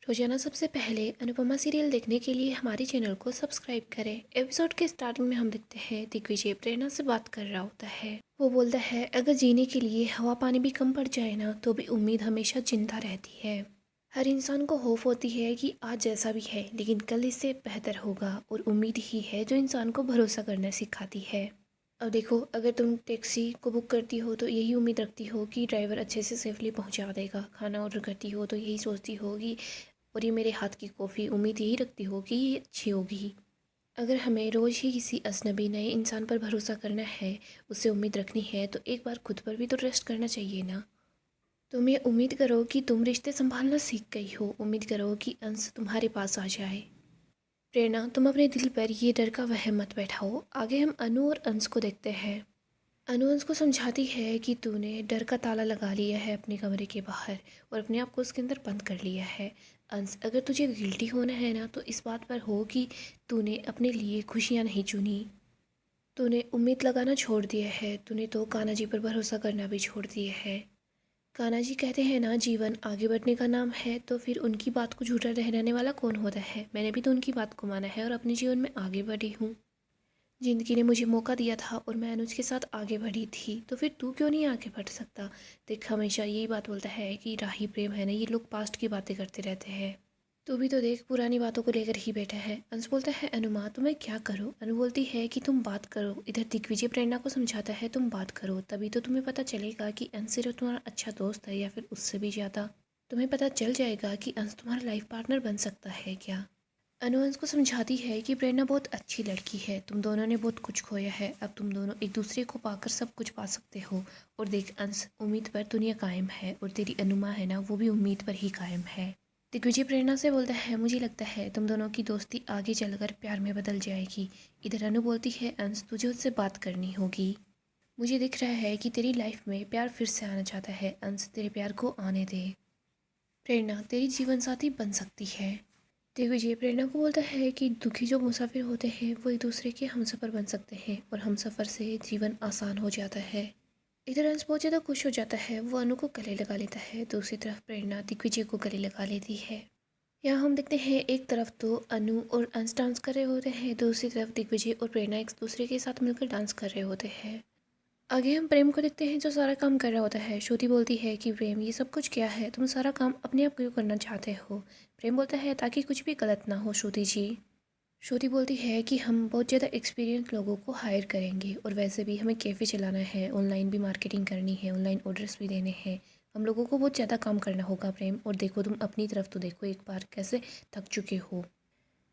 रोजाना सबसे पहले अनुपमा सीरियल देखने के लिए हमारे चैनल को सब्सक्राइब करें। एपिसोड के स्टार्टिंग में हम देखते हैं दिग्विजय प्रेरणा से बात कर रहा होता है। वो बोलता है अगर जीने के लिए हवा पानी भी कम पड़ जाए ना तो भी उम्मीद हमेशा जिंदा रहती है। हर इंसान को होप होती है कि आज जैसा भी है लेकिन कल इससे बेहतर होगा, और उम्मीद ही है जो इंसान को भरोसा करना सिखाती है। अब देखो, अगर तुम टैक्सी को बुक करती हो तो यही उम्मीद रखती हो कि ड्राइवर अच्छे से सेफली पहुंचा देगा। खाना ऑर्डर करती हो तो यही सोचती हो कि और ये मेरे हाथ की कॉफ़ी, उम्मीद यही रखती हो कि ये अच्छी होगी। अगर हमें रोज़ ही किसी अजनबी नए इंसान पर भरोसा करना है, उससे उम्मीद रखनी है, तो एक बार खुद पर भी तो ट्रस्ट करना चाहिए ना। तुम ये उम्मीद करो कि तुम रिश्ते संभालना सीख गई हो, उम्मीद करो कि अंश तुम्हारे पास आ जाए। प्रेरणा, तुम अपने दिल पर ये डर का वहम मत बैठाओ। आगे हम अनु और अंश को देखते हैं। अनु अंश को समझाती है कि तूने डर का ताला लगा लिया है अपने कमरे के बाहर और अपने आप को उसके अंदर बंद कर लिया है। अंश, अगर तुझे गिल्टी होना है ना तो इस बात पर हो कि तूने अपने लिए खुशियाँ नहीं चुनी। तूने उम्मीद लगाना छोड़ दिया है, तूने तो कान्हा जी पर भरोसा करना भी छोड़ दिया है। कान्हा जी कहते हैं ना, जीवन आगे बढ़ने का नाम है, तो फिर उनकी बात को झूठा ठहराने वाला कौन होता है। मैंने भी तो उनकी बात को माना है और अपने जीवन में आगे बढ़ी हूँ। ज़िंदगी ने मुझे मौका दिया था और मैं अनुज के साथ आगे बढ़ी थी, तो फिर तू क्यों नहीं आगे बढ़ सकता। देख, हमेशा यही बात बोलता है कि राही प्रेम है ना, ये लोग पास्ट की बातें करते रहते हैं। तू भी तो देख, पुरानी बातों को लेकर ही बैठा है। अंश बोलता है अनुमा तो मैं क्या करूँ। अनु बोलती है कि तुम बात करो। इधर दिग्विजय प्रेरणा को समझाता है तुम बात करो, तभी तो तुम्हें पता चलेगा कि अंश सिर्फ तुम्हारा अच्छा दोस्त है या फिर उससे भी ज़्यादा। तुम्हें पता चल जाएगा कि अंश तुम्हारा लाइफ पार्टनर बन सकता है क्या। अनु अंश को समझाती है कि प्रेरणा बहुत अच्छी लड़की है, तुम दोनों ने बहुत कुछ खोया है, अब तुम दोनों एक दूसरे को पाकर सब कुछ पा सकते हो। और देख अंश, उम्मीद पर दुनिया कायम है और तेरी अनुमा है ना, वो भी उम्मीद पर ही कायम है। दिग्विजय प्रेरणा से बोलता है मुझे लगता है तुम दोनों की दोस्ती आगे चलकर प्यार में बदल जाएगी। इधर अनु बोलती है अंश, तुझे उससे बात करनी होगी। मुझे दिख रहा है कि तेरी लाइफ में प्यार फिर से आना चाहता है। अंश, तेरे प्यार को आने दे। प्रेरणा तेरी जीवन साथी बन सकती है। दिग्विजय प्रेरणा को बोलता है कि दुखी जो मुसाफिर होते हैं वो एक दूसरे के हमसफ़र बन सकते हैं और हमसफ़र से जीवन आसान हो जाता है। इधर अंश बहुत ज़्यादा खुश हो जाता है, वो अनु को गले लगा लेता है। दूसरी तरफ प्रेरणा दिग्विजय को गले लगा लेती है। यहाँ हम देखते हैं एक तरफ तो अनु और अंश डांस कर रहे होते हैं, दूसरी तरफ दिग्विजय और प्रेरणा एक दूसरे के साथ मिलकर डांस कर रहे होते हैं। आगे हम प्रेम को देखते हैं जो सारा काम कर रहा होता है। श्रुति बोलती है कि प्रेम ये सब कुछ क्या है, तुम सारा काम अपने आप क्यों करना चाहते हो। प्रेम बोलता है ताकि कुछ भी गलत ना हो श्रुति जी। श्रुति बोलती है कि हम बहुत ज़्यादा एक्सपीरियंस लोगों को हायर करेंगे और वैसे भी हमें कैफ़े चलाना है, ऑनलाइन भी मार्केटिंग करनी है, ऑनलाइन ऑर्डर्स भी देने हैं। हम लोगों को बहुत ज़्यादा काम करना होगा प्रेम। और देखो, तुम अपनी तरफ तो देखो एक बार, कैसे थक चुके हो।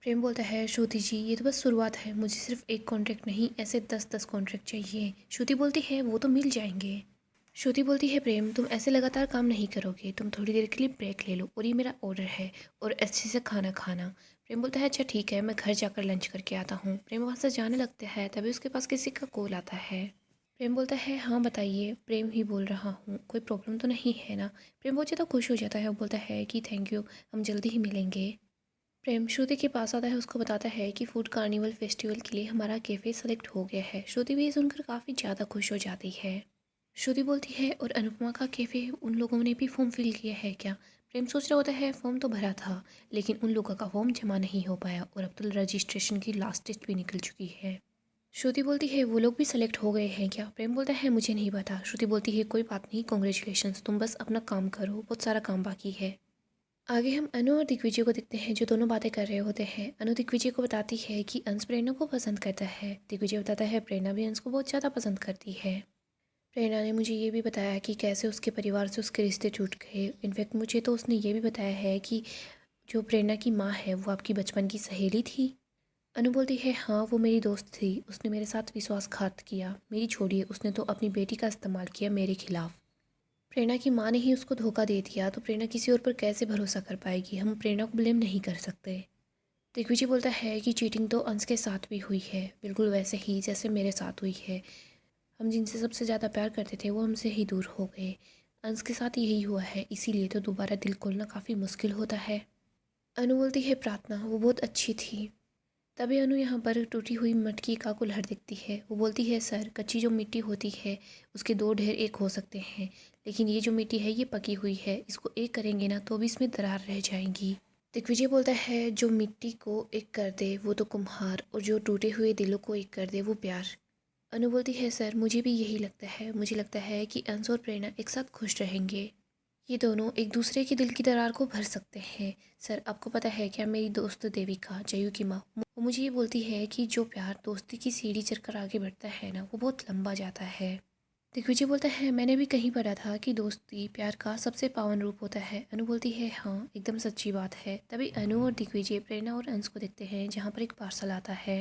प्रेम बोलता है श्रुति जी ये तो बस शुरुआत है, मुझे सिर्फ एक कॉन्ट्रैक्ट नहीं ऐसे 10-10 कॉन्ट्रैक्ट चाहिए। श्रुति बोलती है वो तो मिल जाएंगे। श्रुति बोलती है प्रेम तुम ऐसे लगातार काम नहीं करोगे, तुम थोड़ी देर के लिए ब्रेक ले लो और ये मेरा ऑर्डर है, और अच्छे से खाना खाना। प्रेम बोलता है अच्छा ठीक है, मैं घर जाकर लंच करके आता हूँ। प्रेम वहाँ से जाने लगता है, तभी उसके पास किसी का कॉल आता है। प्रेम बोलता है हाँ बताइए। प्रेम ही बोल रहा हूँ, कोई प्रॉब्लम तो नहीं है ना। प्रेम बहुत ज़्यादा खुश हो जाता है और बोलता है कि थैंक यू, हम जल्दी ही मिलेंगे। प्रेम श्रुति के पास आता है, उसको बताता है कि फूड कार्निवल फेस्टिवल के लिए हमारा कैफ़े सेलेक्ट हो गया है। श्रुति भी ये सुनकर काफ़ी ज़्यादा खुश हो जाती है। श्रुति बोलती है और अनुपमा का कैफ़े, उन लोगों ने भी फॉर्म फिल किया है क्या। प्रेम सोच रहा होता है फॉर्म तो भरा था लेकिन उन लोगों का फॉर्म जमा नहीं हो पाया और अब तो रजिस्ट्रेशन की लास्ट डेट भी निकल चुकी है। श्रुति बोलती है वो लोग भी सेलेक्ट हो गए हैं क्या। प्रेम बोलता है मुझे नहीं पता। श्रुति बोलती है कोई बात नहीं, कॉन्ग्रेचुलेशंस, तुम बस अपना काम करो, बहुत सारा काम बाकी है। आगे हम अनु और दिग्विजय को देखते हैं जो दोनों बातें कर रहे होते हैं। अनु दिग्विजय को बताती है कि अंश प्रेरणा को पसंद करता है। दिग्विजय बताता है प्रेरणा भी अंश को बहुत ज़्यादा पसंद करती है। प्रेरणा ने मुझे ये भी बताया कि कैसे उसके परिवार से उसके रिश्ते टूट गए। इनफैक्ट मुझे तो उसने ये भी बताया है कि जो प्रेरणा की माँ है वो आपकी बचपन की सहेली थी। अनु बोलती है हाँ वो मेरी दोस्त थी, उसने मेरे साथ विश्वासघात किया, मेरी छोड़िए, उसने तो अपनी बेटी का इस्तेमाल किया मेरे खिलाफ। प्रेरणा की माँ ने ही उसको धोखा दे दिया तो प्रेरणा किसी और पर कैसे भरोसा कर पाएगी, हम प्रेरणा को ब्लेम नहीं कर सकते। दिग्विजय बोलता है कि चीटिंग तो अंश के साथ भी हुई है, बिल्कुल वैसे ही जैसे मेरे साथ हुई है। हम जिनसे सबसे ज़्यादा प्यार करते थे वो हमसे ही दूर हो गए। अंश के साथ यही हुआ है, इसीलिए तो दोबारा दिल खोलना काफ़ी मुश्किल होता है। अनु बोलती है प्रार्थना वो बहुत अच्छी थी। तभी अनु यहाँ पर टूटी हुई मटकी का कुल्हड़ दिखती है। वो बोलती है सर, कच्ची जो मिट्टी होती है उसके दो ढेर एक हो सकते हैं, लेकिन ये जो मिट्टी है ये पकी हुई है, इसको एक करेंगे ना तो भी इसमें दरार रह जाएंगी। दिग्विजय बोलता है जो मिट्टी को एक कर दे वो तो कुम्हार और जो टूटे हुए दिलों को एक कर दे वो प्यार। अनु बोलती है सर मुझे भी यही लगता है, मुझे लगता है कि अंश और प्रेरणा एक साथ खुश रहेंगे। ये दोनों एक दूसरे के दिल की दरार को भर सकते हैं। सर आपको पता है क्या, मेरी दोस्त देविका जयू की माँ वो मुझे ये बोलती है कि जो प्यार दोस्ती की सीढ़ी चढ़कर आगे बढ़ता है ना वो बहुत लंबा जाता है। दिग्विजय बोलता है मैंने भी कहीं पढ़ा था कि दोस्ती प्यार का सबसे पावन रूप होता है। अनु बोलती है हाँ एकदम सच्ची बात है। तभी अनु और दिग्विजय प्रेरणा और अंश को देखते हैं जहाँ पर एक पार्सल आता है।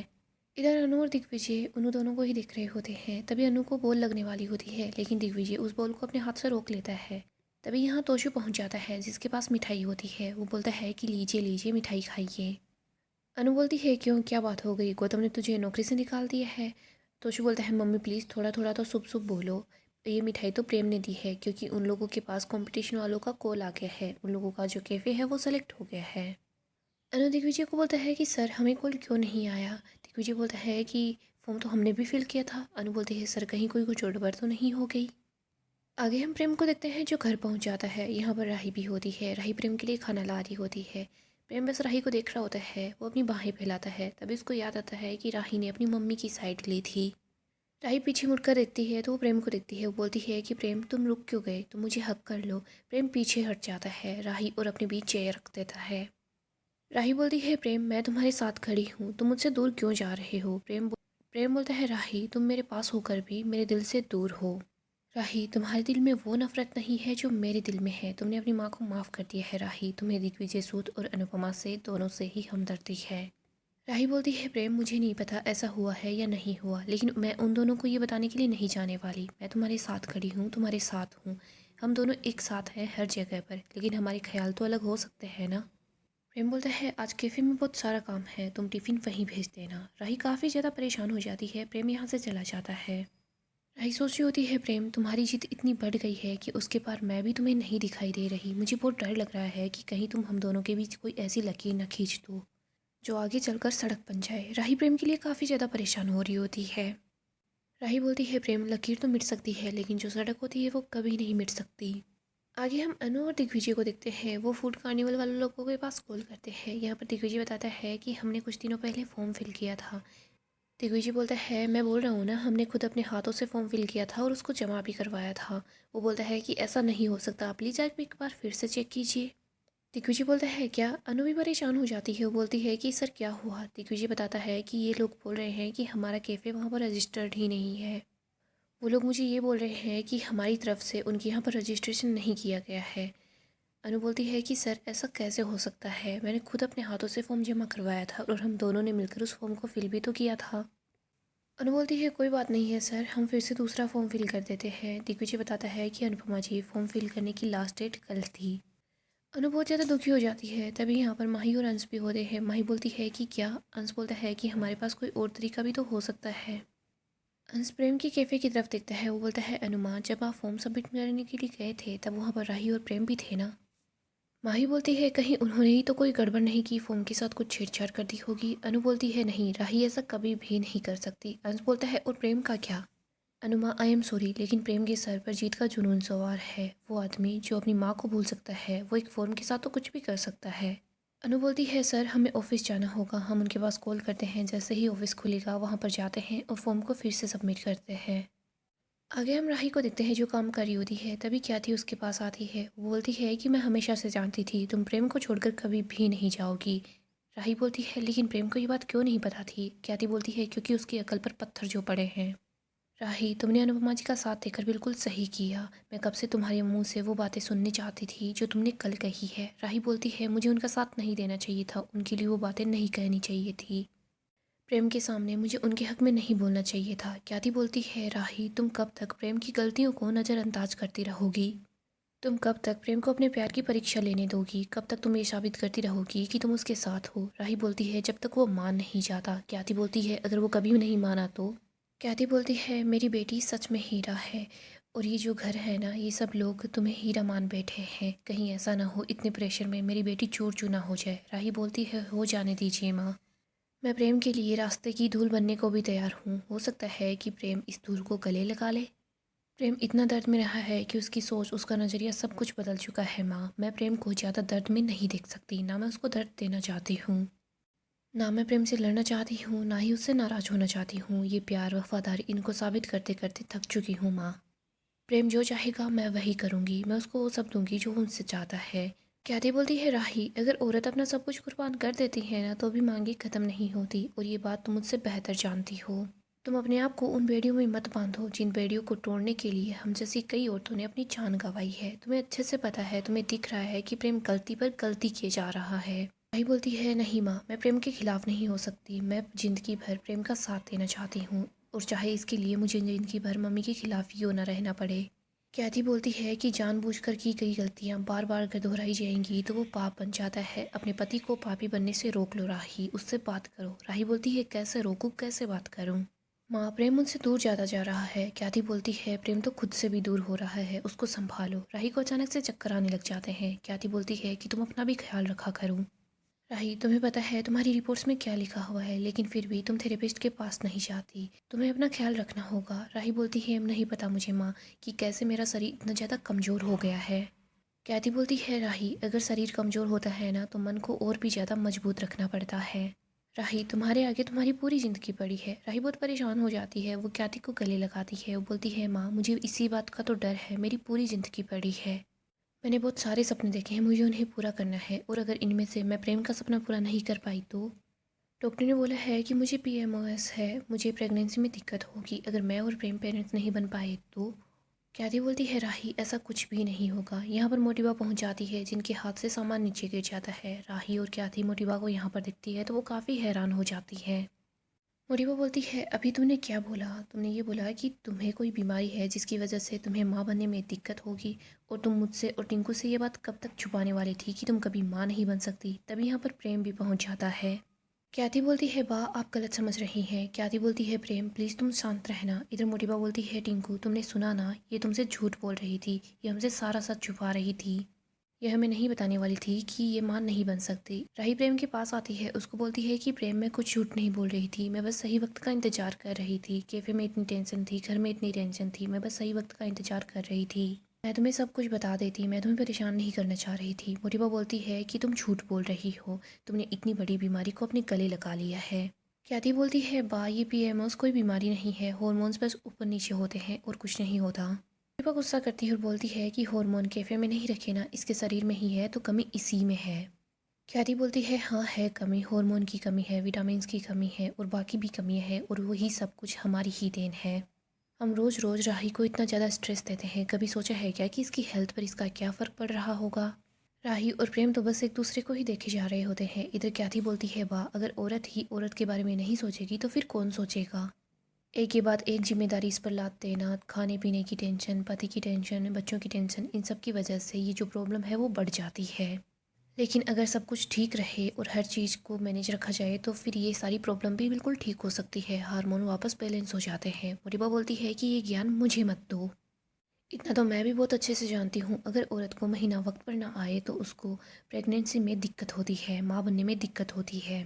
इधर अनु और दिग्विजय उन दोनों को ही देख रहे होते हैं। तभी अनु को बॉल लगने वाली होती है लेकिन दिग्विजय उस बॉल को अपने हाथ से रोक लेता है। तभी यहाँ तोशु पहुँच जाता है जिसके पास मिठाई होती है। वो बोलता है कि लीजिए लीजिए मिठाई खाइए। अनु बोलती है क्यों, क्या बात हो गई, गौतम ने तुझे नौकरी से निकाल दिया है। तोशु बोलता है मम्मी प्लीज़ थोड़ा थोड़ा तो शुभ शुभ बोलो। ये मिठाई तो प्रेम ने दी है क्योंकि उन लोगों के पास कंपटीशन वालों का कॉल आ गया है, उन लोगों का जो कैफ़े है वो सेलेक्ट हो गया है। अनु दिग्विजय को बोलता है कि सर हमें कॉल क्यों नहीं आया। दिग्विजय बोलता है कि फॉर्म तो हमने भी फिल किया था। अनु बोलती है सर कहीं कोई कुछ गड़बड़ तो नहीं हो गई। आगे हम प्रेम को देखते हैं जो घर पहुंच जाता है। यहाँ पर राही भी होती है। राही प्रेम के लिए खाना ला रही होती है। प्रेम बस राही को देख रहा होता है, वो अपनी बाहें फैलाता है। तभी उसको याद आता है कि राही ने अपनी मम्मी की साइड ली थी। राही पीछे मुड़कर देखती है तो वो प्रेम को देखती है। वो बोलती है कि प्रेम तुम रुक क्यों गए, तुम मुझे हक कर लो। प्रेम पीछे हट जाता है राही और अपने बीच चेयर रख देता है। राही बोलती है प्रेम मैं तुम्हारे साथ खड़ी हूँ, तुम मुझसे दूर क्यों जा रहे हो। प्रेम बोलता है राही तुम मेरे पास होकर भी मेरे दिल से दूर हो। राही तुम्हारे दिल में वो नफरत नहीं है जो मेरे दिल में है, तुमने अपनी माँ को माफ़ कर दिया है राही, तुम्हें दिग्विजय सूद और अनुपमा से दोनों से ही हमदर्दी है। राही बोलती है प्रेम मुझे नहीं पता ऐसा हुआ है या नहीं हुआ, लेकिन मैं उन दोनों को ये बताने के लिए नहीं जाने वाली। मैं तुम्हारे साथ खड़ी हूँ, तुम्हारे साथ हूँ। हम दोनों एक साथ हैं हर जगह पर, लेकिन हमारे ख्याल तो अलग हो सकते हैं ना। प्रेम बोलता है आज कैफ़े में बहुत सारा काम है, तुम टिफ़िन वहीं भेज देना। राही काफ़ी ज़्यादा परेशान हो जाती है। प्रेम यहाँ से चला जाता है। राही सोच रही होती है प्रेम तुम्हारी जिद इतनी बढ़ गई है कि उसके पार मैं भी तुम्हें नहीं दिखाई दे रही। मुझे बहुत डर लग रहा है कि कहीं तुम हम दोनों के बीच कोई ऐसी लकीर न खींच दो जो आगे चलकर सड़क बन जाए। राही प्रेम के लिए काफ़ी ज़्यादा परेशान हो रही होती है। राही बोलती है प्रेम लकीर तो मिट सकती है लेकिन जो सड़क होती है वो कभी नहीं मिट सकती। आगे हम अनु और दिग्विजय को देखते हैं। वो फूड कार्निवल वाले लोगों के पास कॉल करते हैं। यहाँ पर दिग्विजय बताता है कि हमने कुछ दिनों पहले फॉर्म फिल किया था। दिग्विजय बोलता है मैं बोल रहा हूँ ना, हमने खुद अपने हाथों से फॉर्म फिल किया था और उसको जमा भी करवाया था। वो बोलता है कि ऐसा नहीं हो सकता, आप प्लीज़ आप एक बार फिर से चेक कीजिए। दिग्विजय बोलता है क्या। अनु भी परेशान हो जाती है। वो बोलती है कि सर क्या हुआ। दिग्विजय बताता है कि ये लोग बोल रहे हैं कि हमारा कैफ़े वहाँ पर रजिस्टर्ड ही नहीं है। वो लोग मुझे ये बोल रहे हैं कि हमारी तरफ से उनके यहाँ पर रजिस्ट्रेशन नहीं किया गया है। अनु बोलती है कि सर ऐसा कैसे हो सकता है, मैंने खुद अपने हाथों से फॉर्म जमा करवाया था और हम दोनों ने मिलकर उस फॉर्म को फिल भी तो किया था। अनु बोलती है कोई बात नहीं है सर, हम फिर से दूसरा फॉर्म फिल कर देते हैं। दिग्विजय बताता है कि अनुपमा जी फॉर्म फिल करने की लास्ट डेट कल थी। अनु बहुत ज़्यादा दुखी हो जाती है। तभी यहाँ पर माही और अंश भी होते हैं। माही बोलती है कि क्या। अंश बोलता है कि हमारे पास कोई और तरीका भी तो हो सकता है। अंश प्रेम की कैफ़े की तरफ देखता है। वो बोलता है अनुमा जब आप फॉर्म सबमिट करने के लिए गए थे तब वहाँ पर राही और प्रेम भी थे ना। माही बोलती है कहीं उन्होंने ही तो कोई गड़बड़ नहीं की, फॉर्म के साथ कुछ छेड़छाड़ कर दी होगी। अनु बोलती है नहीं, राही ऐसा कभी भी नहीं कर सकती। अंश बोलता है और प्रेम का क्या। अनुमा आई एम सॉरी लेकिन प्रेम के सर पर जीत का जुनून सवार है। वो आदमी जो अपनी माँ को भूल सकता है वो एक फॉर्म के साथ तो कुछ भी कर सकता है। अनु बोलती है सर हमें ऑफिस जाना होगा, हम उनके पास कॉल करते हैं, जैसे ही ऑफिस खुलेगा वहाँ पर जाते हैं और फॉर्म को फिर से सबमिट करते हैं। आगे हम राही को देखते हैं जो काम कर रही होती है। तभी ख्याति उसके पास आती है। वो बोलती है कि मैं हमेशा से जानती थी तुम प्रेम को छोड़कर कभी भी नहीं जाओगी। राही बोलती है लेकिन प्रेम को ये बात क्यों नहीं पता थी। ख्याति बोलती है क्योंकि उसकी अकल पर पत्थर जो पड़े हैं। राही तुमने अनुपमा जी का साथ देकर बिल्कुल सही किया, मैं कब से तुम्हारे मुंह से वो बातें सुननी चाहती थी जो तुमने कल कही है। राही बोलती है मुझे उनका साथ नहीं देना चाहिए था, उनके लिए वो बातें नहीं कहनी चाहिए थी। प्रेम के सामने मुझे उनके हक में नहीं बोलना चाहिए था। ख्याति बोलती है राही तुम कब तक प्रेम की गलतियों को नज़रअंदाज करती रहोगी। तुम कब तक प्रेम को अपने प्यार की परीक्षा लेने दोगी, कब तक तुम ये साबित करती रहोगी कि तुम उसके साथ हो। राही बोलती है जब तक वो मान नहीं जाता। ख्याति बोलती है अगर वो कभी नहीं माना तो। ख्याति बोलती है मेरी बेटी सच में हीरा है और ये जो घर है ना ये सब लोग तुम्हें हीरा मान बैठे हैं, कहीं ऐसा ना हो इतने प्रेशर में मेरी बेटी चूर चूर ना हो जाए। राही बोलती है हो जाने दीजिए माँ, मैं प्रेम के लिए रास्ते की धूल बनने को भी तैयार हूँ, हो सकता है कि प्रेम इस धूल को गले लगा ले। प्रेम इतना दर्द में रहा है कि उसकी सोच, उसका नज़रिया सब कुछ बदल चुका है माँ। मैं प्रेम को ज़्यादा दर्द में नहीं देख सकती, ना मैं उसको दर्द देना चाहती हूँ, ना मैं प्रेम से लड़ना चाहती हूँ, ना ही उससे नाराज़ होना चाहती हूँ। ये प्यार, वफ़ादारी, इनको साबित करते करते थक चुकी हूँ माँ। प्रेम जो चाहेगा मैं वही करूँगी, मैं उसको वो सब दूँगी जो वो मुझसे चाहता है। ख्याति बोलती है, राही, अगर औरत अपना सब कुछ कुर्बान कर देती है ना तो भी मांगे ख़त्म नहीं होती, और ये बात तुम मुझसे बेहतर जानती हो। तुम अपने आप को उन बेड़ियों में मत बांधो जिन बेड़ियों को तोड़ने के लिए हम जैसी कई औरतों ने अपनी जान गंवाई है। तुम्हें अच्छे से पता है, तुम्हें दिख रहा है कि प्रेम गलती पर गलती किए जा रहा है। राही बोलती है, नहीं माँ, मैं प्रेम के खिलाफ नहीं हो सकती। मैं ज़िंदगी भर प्रेम का साथ देना चाहती हूँ, और चाहे इसके लिए मुझे ज़िंदगी भर मम्मी के खिलाफ ही होना रहना पड़े। ख्याति बोलती है कि जानबूझकर की गई गलतियां बार बार अगर दोहराई जाएंगी तो वो पाप बन जाता है। अपने पति को पापी बनने से रोक लो राही, उससे बात करो। राही बोलती है, कैसे रोकूं, कैसे बात करूं? माँ, प्रेम मुझसे दूर ज़्यादा जा रहा है। ख्याति बोलती है, प्रेम तो खुद से भी दूर हो रहा है, उसको संभालो। राही को अचानक से चक्कर आने लग जाते हैं। ख्याति बोलती है कि तुम अपना भी ख्याल रखा करो। राही, तुम्हें पता है तुम्हारी रिपोर्ट्स में क्या लिखा हुआ है, लेकिन फिर भी तुम थेरेपिस्ट के पास नहीं जाती। तुम्हें अपना ख्याल रखना होगा। राही बोलती है, नहीं पता मुझे माँ कि कैसे मेरा शरीर इतना ज़्यादा कमज़ोर हो गया है। ख्याति बोलती है, राही, अगर शरीर कमज़ोर होता है ना तो मन को और भी ज़्यादा मजबूत रखना पड़ता है। राही, तुम्हारे आगे तुम्हारी पूरी ज़िंदगी पड़ी है। राही बहुत परेशान हो जाती है, वो ख्याति को गले लगाती है। वो बोलती है, माँ, मुझे इसी बात का तो डर है, मेरी पूरी ज़िंदगी पड़ी है। मैंने बहुत सारे सपने देखे हैं, मुझे उन्हें पूरा करना है, और अगर इनमें से मैं प्रेम का सपना पूरा नहीं कर पाई तो? डॉक्टर ने बोला है कि मुझे पीएमओएस है, मुझे प्रेगनेंसी में दिक्कत होगी अगर मैं और प्रेम पेरेंट्स नहीं बन पाए तो? ख्याति बोलती है, राही, ऐसा कुछ भी नहीं होगा। यहाँ पर मोटिवा पहुँच जाती है, जिनके हाथ से सामान नीचे गिर जाता है। राही और ख्याति मोटिवा को यहाँ पर दिखती है तो वो काफ़ी हैरान हो जाती है। मोटिवा बोलती है, अभी तुमने क्या बोला? तुमने ये बोला कि तुम्हें कोई बीमारी है जिसकी वजह से तुम्हें माँ बनने में दिक्कत होगी, और तुम मुझसे और टिंकू से ये बात कब तक छुपाने वाली थी कि तुम कभी माँ नहीं बन सकती? तभी यहाँ पर प्रेम भी पहुँच जाता है। ख्याति बोलती है, वाह, आप गलत समझ रही हैं। ख्याति बोलती है, प्रेम प्लीज़ तुम शांत रहना। इधर मोटिवा बोलती है, टिंकू, तुमने सुना ना, ये तुमसे झूठ बोल रही थी, ये हमसे सारा सच छुपा रही थी। ये हमें नहीं बताने वाली थी कि ये मां नहीं बन सकती। राही प्रेम के पास आती है, उसको बोलती है कि प्रेम, मैं कुछ झूठ नहीं बोल रही थी, मैं बस सही वक्त का इंतजार कर रही थी। कैफ़े में इतनी टेंशन थी, घर में इतनी टेंशन थी, मैं बस सही वक्त का इंतजार कर रही थी। मैं तुम्हें सब कुछ बता देती, मैं तुम्हें परेशान नहीं करना चाह रही थी। मोटिवा बोलती है कि तुम झूठ बोल रही हो, तुमने इतनी बड़ी बीमारी को अपने गले लगा लिया है। ख्याति बोलती है, बा, ये पीएमओस कोई बीमारी नहीं है, हॉर्मोन्स बस ऊपर नीचे होते हैं और कुछ नहीं होता। दीपा गुस्सा करती है और बोलती है कि हार्मोन कैफे में नहीं रखे ना, इसके शरीर में ही है, तो कमी इसी में है। ख्याति बोलती है, हाँ है कमी, हार्मोन की कमी है, विटामिन्स की कमी है, और बाकी भी कमियां हैं, और वही सब कुछ हमारी ही देन है। हम रोज़ रोज़ राही को इतना ज़्यादा स्ट्रेस देते हैं, कभी सोचा है क्या कि इसकी हेल्थ पर इसका क्या फ़र्क पड़ रहा होगा? राही और प्रेम तो बस एक दूसरे को ही देखे जा रहे होते हैं। इधर ख्याति बोलती है, वाह, अगर औरत ही औरत के बारे में नहीं सोचेगी तो फिर कौन सोचेगा? एक के बाद एक जिम्मेदारी इस पर लाद देना, खाने पीने की टेंशन, पति की टेंशन, बच्चों की टेंशन, इन सब की वजह से ये जो प्रॉब्लम है वो बढ़ जाती है। लेकिन अगर सब कुछ ठीक रहे और हर चीज़ को मैनेज रखा जाए तो फिर ये सारी प्रॉब्लम भी बिल्कुल ठीक हो सकती है। हार्मोन वापस बैलेंस हो जाते हैं। मोटिबा बोलती है कि ये ज्ञान मुझे मत दो। इतना तो मैं भी बहुत अच्छे से जानती हूँ, अगर औरत को महीना वक्त पर ना आए तो उसको प्रेगनेंसी में दिक्कत होती है, माँ बनने में दिक्कत होती है।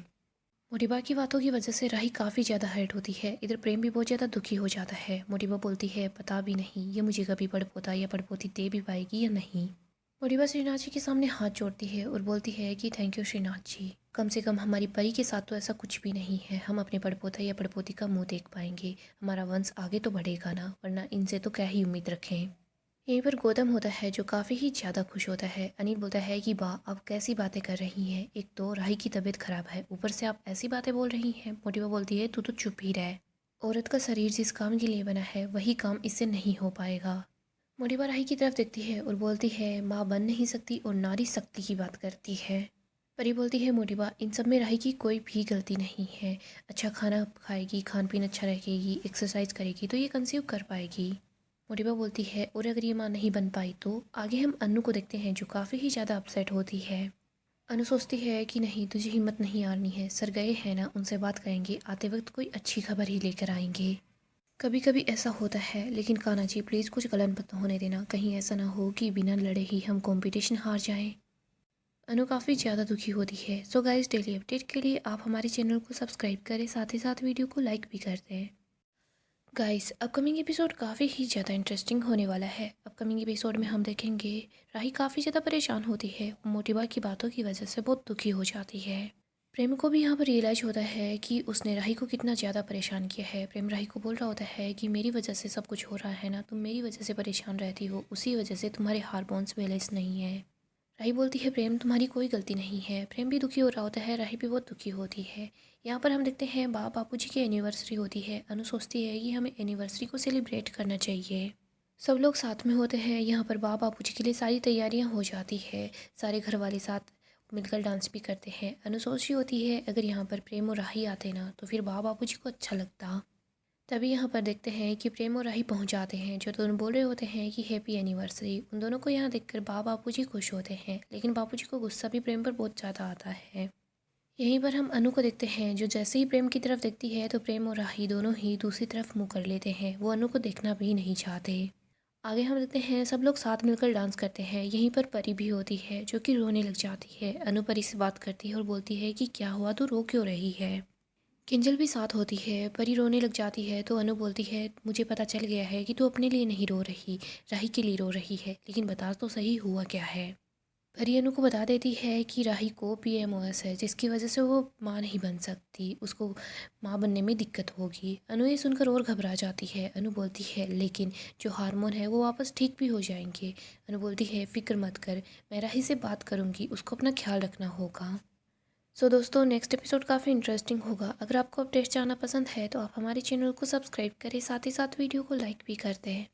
मोटिबा की बातों की वजह से राही काफ़ी ज़्यादा हर्ट होती है। इधर प्रेम भी बहुत ज़्यादा दुखी हो जाता है। मोटिबा बोलती है, पता भी नहीं ये मुझे कभी पड़पोता या पड़पोती दे भी पाएगी या नहीं। मोटिबा श्रीनाथ जी के सामने हाथ जोड़ती है और बोलती है कि थैंक यू श्रीनाथ जी, कम से कम हमारी परी के साथ तो ऐसा कुछ भी नहीं है, हम अपने पड़पोता या पड़पोती का मुंह देख पाएंगे, हमारा वंश आगे तो बढ़ेगा ना, वरना इनसे तो क्या ही उम्मीद रखें। यहीं पर गौतम होता है जो काफ़ी ही ज़्यादा खुश होता है। अनिल बोलता है कि वाह, आप कैसी बातें कर रही हैं, एक तो राही की तबीयत खराब है, ऊपर से आप ऐसी बातें बोल रही हैं। मोटिवा बोलती है, तू तो चुप ही रह, औरत का शरीर जिस काम के लिए बना है वही काम इससे नहीं हो पाएगा। मोटिवा राही की तरफ देखती है और बोलती है, माँ बन नहीं सकती और नारी शक्ति की बात करती है। परी बोलती है, मोटिवा, इन सब में राही की कोई भी गलती नहीं है। अच्छा खाना खाएगी, खान पीन अच्छा रखेगी, एक्सरसाइज करेगी तो ये कंसीव कर पाएगी। मोटिबा बोलती है, और अगर ये माँ नहीं बन पाई तो? आगे हम अनु को देखते हैं जो काफ़ी ही ज़्यादा अपसेट होती है। अनु सोचती है कि नहीं, तुझे हिम्मत नहीं हारनी है, सर गए हैं ना, उनसे बात करेंगे, आते वक्त कोई अच्छी खबर ही लेकर आएंगे। कभी कभी ऐसा होता है, लेकिन कान्हा जी प्लीज़ कुछ गलत मत होने देना, कहीं ऐसा ना हो कि बिना लड़े ही हम कंपटीशन हार जाएं। अनु काफ़ी ज़्यादा दुखी होती है। सो गाइस, डेली अपडेट के लिए आप हमारे चैनल को सब्सक्राइब करें, साथ ही साथ वीडियो को लाइक भी कर दें। गाइस अपकमिंग एपिसोड काफ़ी ही ज़्यादा इंटरेस्टिंग होने वाला है। अपकमिंग एपिसोड में हम देखेंगे राही काफ़ी ज़्यादा परेशान होती है। मोटिबा की बातों की वजह से बहुत दुखी हो जाती है। प्रेम को भी यहाँ पर रियलाइज होता है कि उसने राही को कितना ज़्यादा परेशान किया है। प्रेम राही को बोल रहा होता है कि मेरी वजह से सब कुछ हो रहा है ना, तुम मेरी वजह से परेशान रहती हो, उसी वजह से तुम्हारे हार्मोन्स बैलेंस नहीं है। राही बोलती है प्रेम तुम्हारी कोई गलती नहीं है। प्रेम भी दुखी हो रहा होता है, राही भी बहुत दुखी होती है। यहाँ पर हम देखते हैं बापूजी की एनिवर्सरी होती है। अनु सोचती है कि हमें एनिवर्सरी को सेलिब्रेट करना चाहिए। सब लोग साथ में होते हैं। यहाँ पर बापूजी के लिए सारी तैयारियाँ हो जाती है। सारे घर वाले साथ मिलकर डांस भी करते हैं। अनु सोच रही होती है अगर यहाँ पर प्रेम और राही आते ना तो फिर बापूजी को अच्छा लगता। तभी यहाँ पर देखते हैं कि प्रेम और राही पहुँच जाते हैं, जो दोनों बोल रहे होते हैं कि हैप्पी एनिवर्सरी। उन दोनों को यहाँ देखकर बापूजी खुश होते हैं, लेकिन बापूजी को गुस्सा भी प्रेम पर बहुत ज़्यादा आता है। यहीं पर हम अनु को देखते हैं, जो जैसे ही प्रेम की तरफ देखती है तो प्रेम और राही दोनों ही दूसरी तरफ मुँह कर लेते हैं। वो अनु को देखना भी नहीं चाहते। आगे हम देखते हैं सब लोग साथ मिलकर डांस करते हैं। यहीं पर परी भी होती है, जो कि रोने लग जाती है। अनु परी से बात करती है और बोलती है कि क्या हुआ, तू रो क्यों रही है। किंजल भी साथ होती है। परी रोने लग जाती है तो अनु बोलती है मुझे पता चल गया है कि तू अपने लिए नहीं रो रही, राही के लिए रो रही है, लेकिन बता तो सही हुआ क्या है। परी अनु को बता देती है कि राही को PMOS है, जिसकी वजह से वो माँ नहीं बन सकती, उसको माँ बनने में दिक्कत होगी। अनु ये सुनकर और घबरा जाती है। अनु बोलती है लेकिन जो हार्मोन है वो वापस ठीक भी हो जाएंगे। अनु बोलती है फिक्र मत कर, मैं राही से बात करूँगी, उसको अपना ख्याल रखना होगा। दोस्तों नेक्स्ट एपिसोड काफ़ी इंटरेस्टिंग होगा। अगर आपको अपडेट्स जानना पसंद है तो आप हमारे चैनल को सब्सक्राइब करें, साथ ही साथ वीडियो को लाइक भी करते हैं।